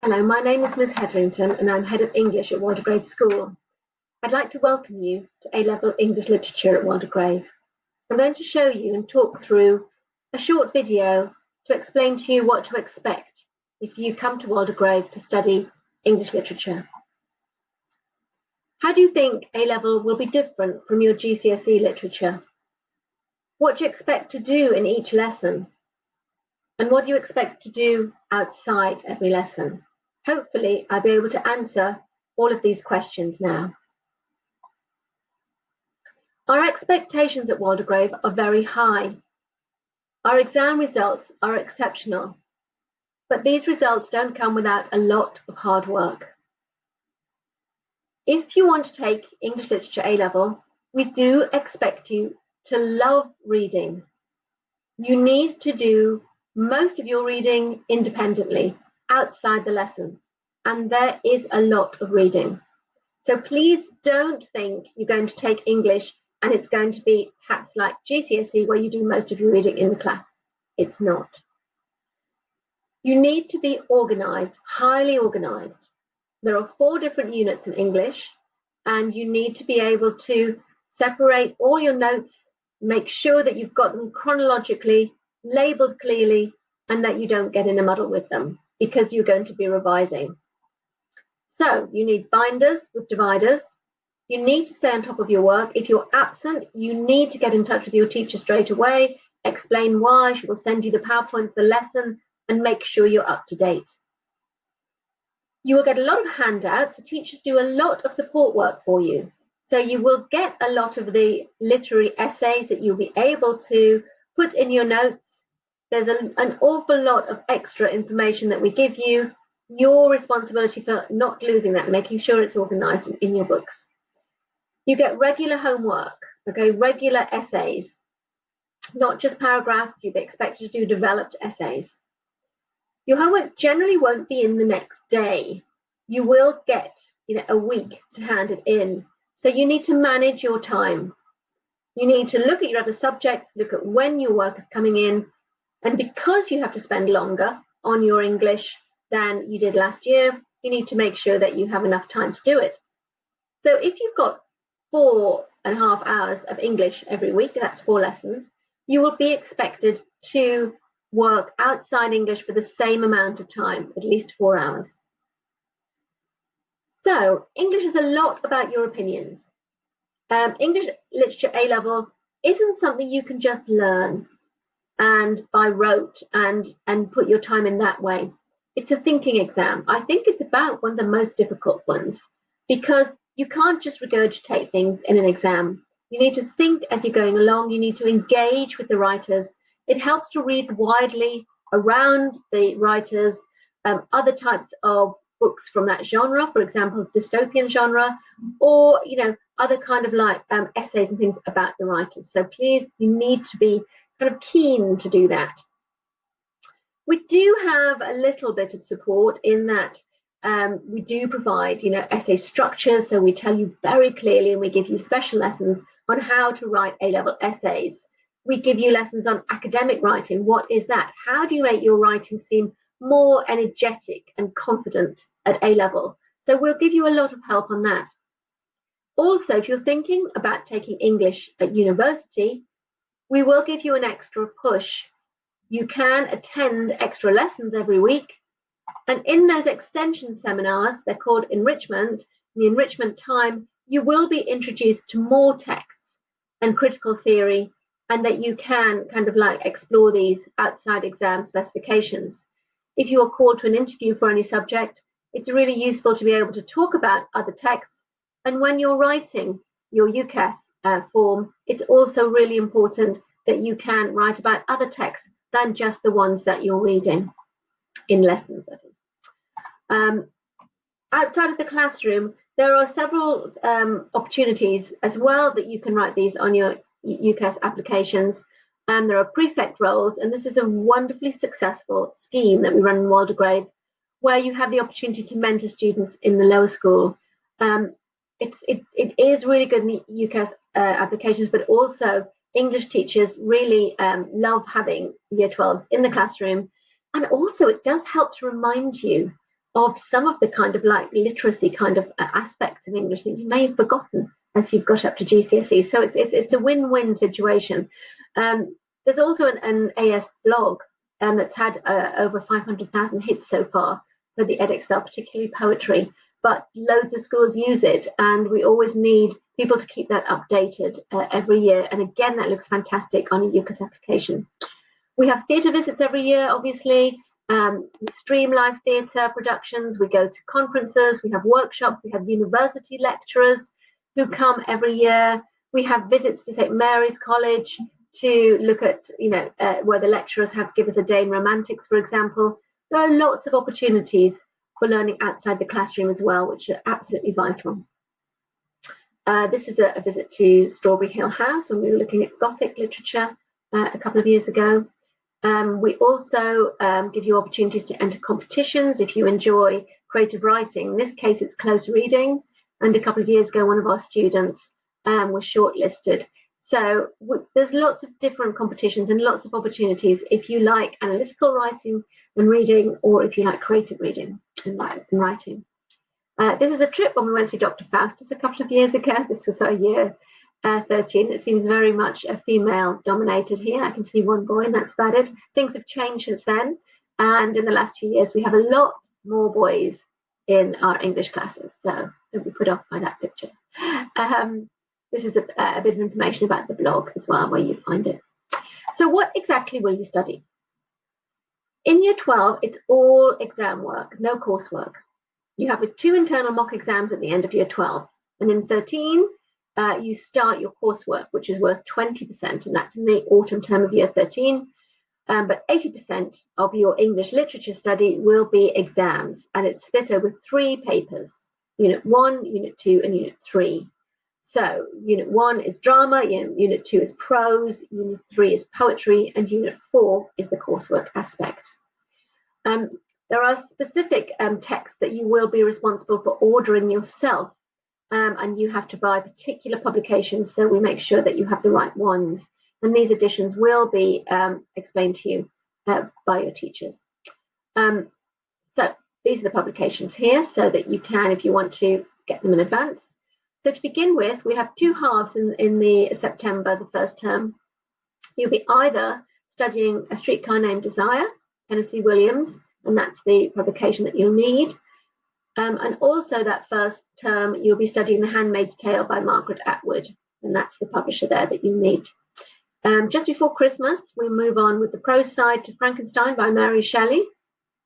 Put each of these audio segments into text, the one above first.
Hello, my name is Ms Hetherington and I'm Head of English at Waldegrave School. I'd like to welcome you to A-Level English Literature at Waldegrave. I'm going to show you and talk through a short video to explain to you what to expect if you come to Waldegrave to study English literature. How do you think A-Level will be different from your GCSE literature? What do you expect to do in each lesson? And what do you expect to do outside every lesson? Hopefully, I'll be able to answer all of these questions now. Our expectations at Waldegrave are very high. Our exam results are exceptional, but these results don't come without a lot of hard work. If you want to take English Literature A-Level, we do expect you to love reading. You need to do most of your reading independently, outside the lesson, and there is a lot of reading. So please don't think you're going to take English and it's going to be perhaps like GCSE where you do most of your reading in the class. It's not. You need to be organised, highly organised. There are 4 different units in English, and you need to be able to separate all your notes, make sure that you've got them chronologically, labelled clearly, and that you don't get in a muddle with them because you're going to be revising. So you need binders with dividers. You need to stay on top of your work. If you're absent, you need to get in touch with your teacher straight away, explain why. She will send you the PowerPoint for the lesson and make sure you're up to date. You will get a lot of handouts. The teachers do a lot of support work for you. So you will get a lot of the literary essays that you'll be able to put in your notes. There's an awful lot of extra information that we give you. Your responsibility for not losing that, making sure it's organised in your books. You get regular homework, okay, regular essays, not just paragraphs. You'll be expected to do developed essays. Your homework generally won't be in the next day. You will get, a week to hand it in. So you need to manage your time. You need to look at your other subjects, look at when your work is coming in, and because you have to spend longer on your English than you did last year, you need to make sure that you have enough time to do it. So if you've got 4.5 hours of English every week, that's 4 lessons, you will be expected to work outside English for the same amount of time, at least 4 hours. So English is a lot about your opinions. English Literature A-Level isn't something you can just learn and by rote and put your time in that way. It's a thinking exam. I think it's about one of the most difficult ones because you can't just regurgitate things in an exam. You need to think as you're going along. You need to engage with the writers. It helps to read widely around the writers, other types of books from that genre, for example, dystopian genre, or other kind of like essays and things about the writers. So please, you need to be kind of keen to do that. We do have a little bit of support in that we do provide, essay structures. So we tell you very clearly and we give you special lessons on how to write A-level essays. We give you lessons on academic writing. What is that? How do you make your writing seem more energetic and confident at A-level? So we'll give you a lot of help on that. Also, if you're thinking about taking English at university, we will give you an extra push. You can attend extra lessons every week. And in those extension seminars, they're called enrichment, in the enrichment time, you will be introduced to more texts and critical theory, and that you can kind of like explore these outside exam specifications. If you are called to an interview for any subject, it's really useful to be able to talk about other texts. And when you're writing your UCAS form, it's also really important that you can write about other texts than just the ones that you're reading in lessons, that is. Outside of the classroom, there are several opportunities as well that you can write these on your UCAS applications. There are prefect roles, and this is a wonderfully successful scheme that we run in Waldegrave, where you have the opportunity to mentor students in the lower school. It is really good in the UCAS applications, but also English teachers really love having Year 12s in the classroom. And also it does help to remind you of some of the kind of like literacy kind of aspects of English that you may have forgotten as you've got up to GCSE. So it's a win-win situation. There's also an AS blog that's had over 500,000 hits so far for the edXL, particularly poetry, but loads of schools use it, and we always need people to keep that updated every year. And again, that looks fantastic on a UCAS application. We have theatre visits every year, obviously. We stream live theatre productions, we go to conferences, we have workshops, we have university lecturers who come every year. We have visits to St Mary's College to look at, where the lecturers give us a day in romantics, for example. There are lots of opportunities for learning outside the classroom as well, which are absolutely vital. This is a visit to Strawberry Hill House when we were looking at Gothic literature a couple of years ago. We also give you opportunities to enter competitions if you enjoy creative writing. In this case, it's close reading. And a couple of years ago, one of our students was shortlisted. So there's lots of different competitions and lots of opportunities if you like analytical writing and reading, or if you like creative reading and writing. This is a trip when we went to see Dr. Faustus a couple of years ago. This was our year 13. It seems very much a female dominated here. I can see one boy, and that's about it. Things have changed since then, and in the last few years we have a lot more boys in our English classes, so don't be put off by that picture. This is a bit of information about the blog as well, where you find it. So what exactly will you study? In year 12, it's all exam work, no coursework. You have 2 internal mock exams at the end of year 12, and in 13 you start your coursework, which is worth 20%, and that's in the autumn term of year 13. But 80% of your English literature study will be exams, and it's split over 3 papers, Unit 1, Unit 2, and Unit 3. So Unit 1 is drama, Unit 2 is prose, Unit 3 is poetry, and Unit 4 is the coursework aspect. There are specific texts that you will be responsible for ordering yourself, and you have to buy particular publications, so we make sure that you have the right ones. And these editions will be explained to you by your teachers. So these are the publications here, so that you can, if you want to, get them in advance. So to begin with, we have 2 halves in the September, the first term. You'll be either studying A Streetcar Named Desire, Tennessee Williams, and that's the publication that you'll need. And also that first term, you'll be studying The Handmaid's Tale by Margaret Atwood, and that's the publisher there that you need. Just before Christmas, we move on with the prose side to Frankenstein by Mary Shelley,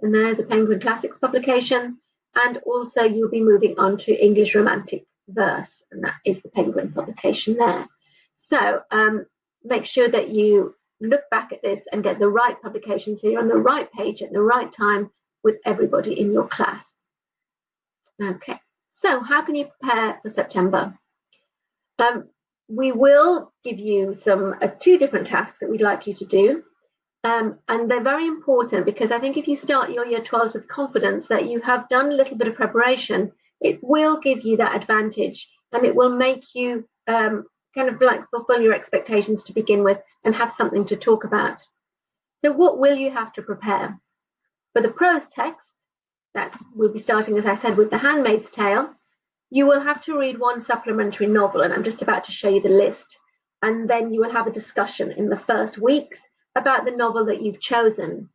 and there the Penguin Classics publication. And also you'll be moving on to English Romantic Verse, and that is the Penguin publication there. So make sure that you look back at this and get the right publication, so you're on the right page at the right time with everybody in your class. Okay, so how can you prepare for September? We will give you some 2 different tasks that we'd like you to do, and they're very important, because I think if you start your year 12s with confidence that you have done a little bit of preparation, it will give you that advantage, and it will make you kind of like fulfill your expectations to begin with and have something to talk about. So what will you have to prepare? For the prose texts, we'll be starting, as I said, with The Handmaid's Tale. You will have to read 1 supplementary novel, and I'm just about to show you the list. And then you will have a discussion in the first weeks about the novel that you've chosen.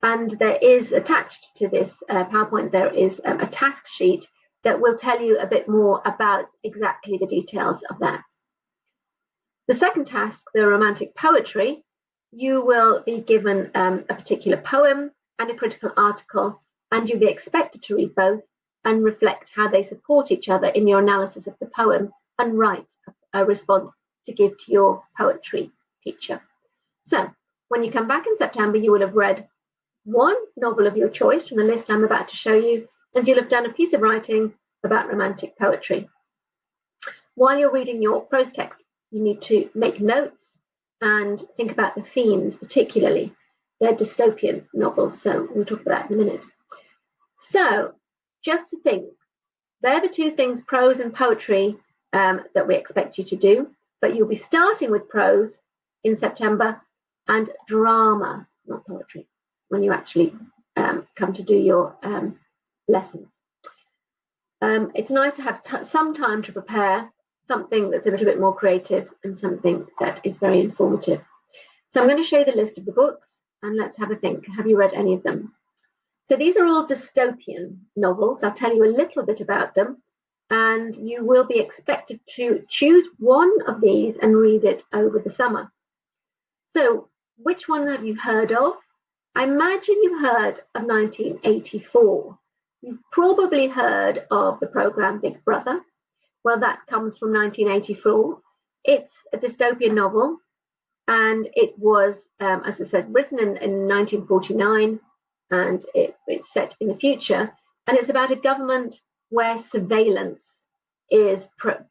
And there is attached to this PowerPoint, there is a task sheet that will tell you a bit more about exactly the details of that. The second task, the romantic poetry, you will be given a particular poem and a critical article, and you'll be expected to read both and reflect how they support each other in your analysis of the poem, and write a response to give to your poetry teacher. So when you come back in September, you will have read 1 novel of your choice from the list I'm about to show you, and you'll have done a piece of writing about romantic poetry. While you're reading your prose text, you need to make notes and think about the themes, particularly. They're dystopian novels, so we'll talk about that in a minute. So just to think, they're the 2 things, prose and poetry, that we expect you to do, but you'll be starting with prose in September and drama, not poetry, when you actually come to do your lessons. It's nice to have some time to prepare something that's a little bit more creative and something that is very informative. So I'm going to show you the list of the books, and let's have a think. Have you read any of them? So these are all dystopian novels. I'll tell you a little bit about them, and you will be expected to choose one of these and read it over the summer. So which one have you heard of? I imagine you've heard of 1984. You've probably heard of the program Big Brother. Well, that comes from 1984. It's a dystopian novel, and it was, as I said, written in 1949, and it's set in the future. And it's about a government where surveillance is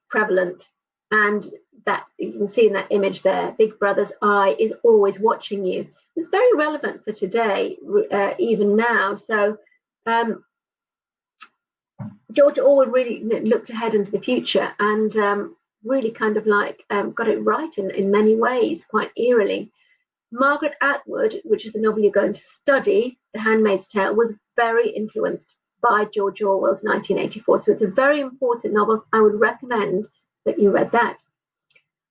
prevalent, and that you can see in that image there, Big Brother's eye is always watching you. It's very relevant for today, even now. So George Orwell really looked ahead into the future and really kind of like got it right in many ways, quite eerily. Margaret Atwood, which is the novel you're going to study, The Handmaid's Tale, was very influenced by George Orwell's 1984. So it's a very important novel. I would recommend that you read that.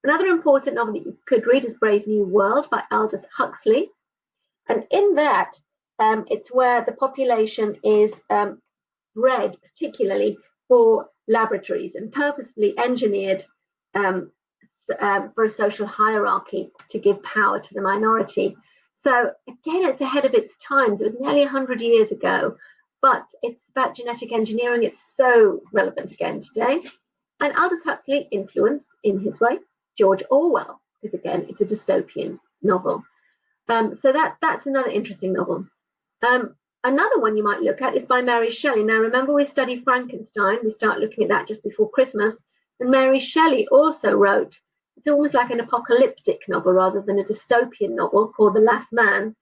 Another important novel that you could read is Brave New World by Aldous Huxley. And in that, it's where the population is bred particularly for laboratories and purposefully engineered for a social hierarchy to give power to the minority. So again, it's ahead of its times. It was nearly 100 years ago, but it's about genetic engineering. It's so relevant again today. And Aldous Huxley influenced, in his way, George Orwell, because again, it's a dystopian novel. So that's another interesting novel. Another one you might look at is by Mary Shelley. Now, remember, we study Frankenstein. We start looking at that just before Christmas. And Mary Shelley also wrote, it's almost like an apocalyptic novel rather than a dystopian novel called The Last Man.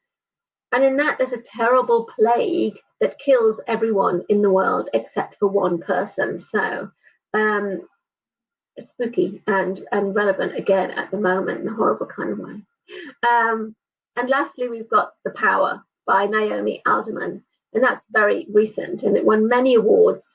And in that, there's a terrible plague that kills everyone in the world except for one person. So spooky and relevant again at the moment in a horrible kind of way. And lastly, we've got The Power by Naomi Alderman, and that's very recent, and it won many awards.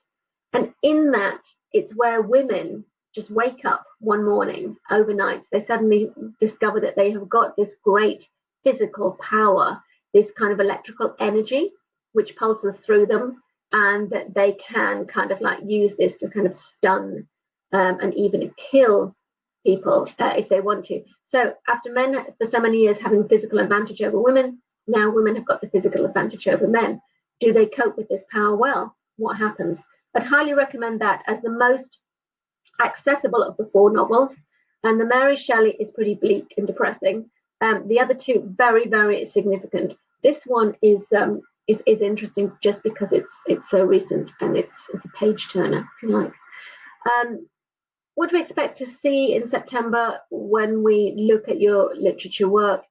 And in that, it's where women just wake up one morning overnight. They suddenly discover that they have got this great physical power, this kind of electrical energy which pulses through them, and that they can kind of like use this to kind of stun and even kill people if they want to. So after men for so many years having physical advantage over women, now women have got the physical advantage over men. Do they cope with this power well? What happens? I'd highly recommend that as the most accessible of the four novels. And the Mary Shelley is pretty bleak and depressing. The other two, very, very significant. This one is interesting just because it's so recent and it's a page turner, if you like. What we expect to see in September when we look at your literature work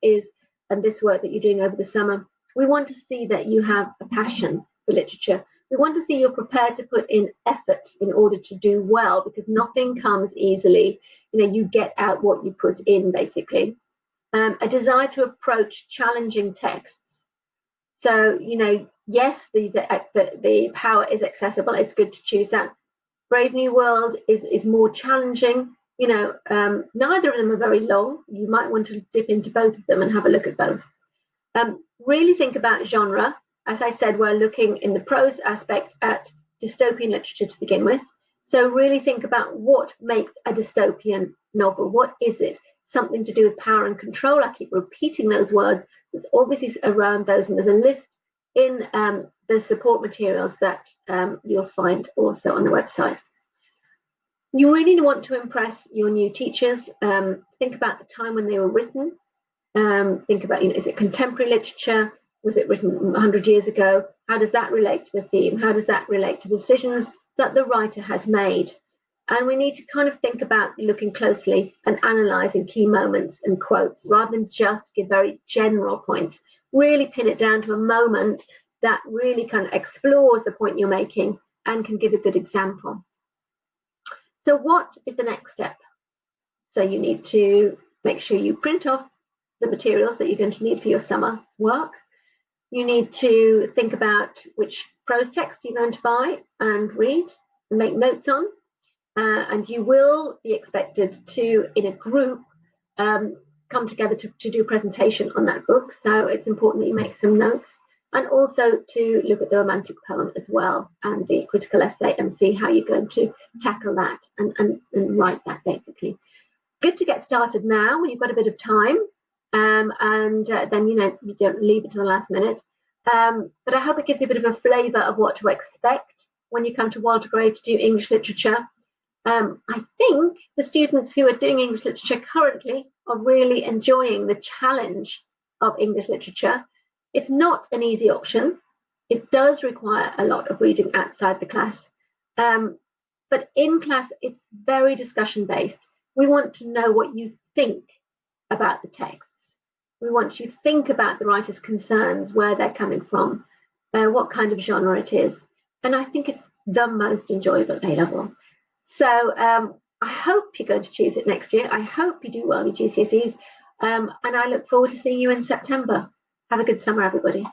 and this work that you're doing over the summer, we want to see that you have a passion for literature. We want to see you're prepared to put in effort in order to do well, because nothing comes easily. You get out what you put in, basically. A desire to approach challenging texts. So, yes, the power is accessible. It's good to choose that. Brave New World is more challenging. Neither of them are very long. You might want to dip into both of them and have a look at both. Really think about genre. As I said, we're looking in the prose aspect at dystopian literature to begin with. So really think about what makes a dystopian novel. What is it? Something to do with power and control. I keep repeating those words. There's obviously around those, and there's a list in the support materials that you'll find also on the website. You really want to impress your new teachers. Think about the time when they were written. Think about, is it contemporary literature? Was it written 100 years ago? How does that relate to the theme? How does that relate to the decisions that the writer has made? And we need to kind of think about looking closely and analysing key moments and quotes rather than just give very general points. Really pin it down to a moment that really kind of explores the point you're making and can give a good example. So what is the next step? So you need to make sure you print off the materials that you're going to need for your summer work. You need to think about which prose text you're going to buy and read and make notes on. And you will be expected to, in a group, come together to do a presentation on that book. So it's important that you make some notes, and also to look at the romantic poem as well and the critical essay and see how you're going to tackle that and write that, basically. Good to get started now when you've got a bit of time, and then, you know, you don't leave it to the last minute. But I hope it gives you a bit of a flavour of what to expect when you come to Waldegrave to do English literature. I think the students who are doing English literature currently are really enjoying the challenge of English literature. It's not an easy option. It does require a lot of reading outside the class. But in class, it's very discussion based. We want to know what you think about the texts. We want you to think about the writer's concerns, where they're coming from, what kind of genre it is. And I think it's the most enjoyable A-level. So I hope you're going to choose it next year. I hope you do well in your GCSEs. And I look forward to seeing you in September. Have a good summer, everybody.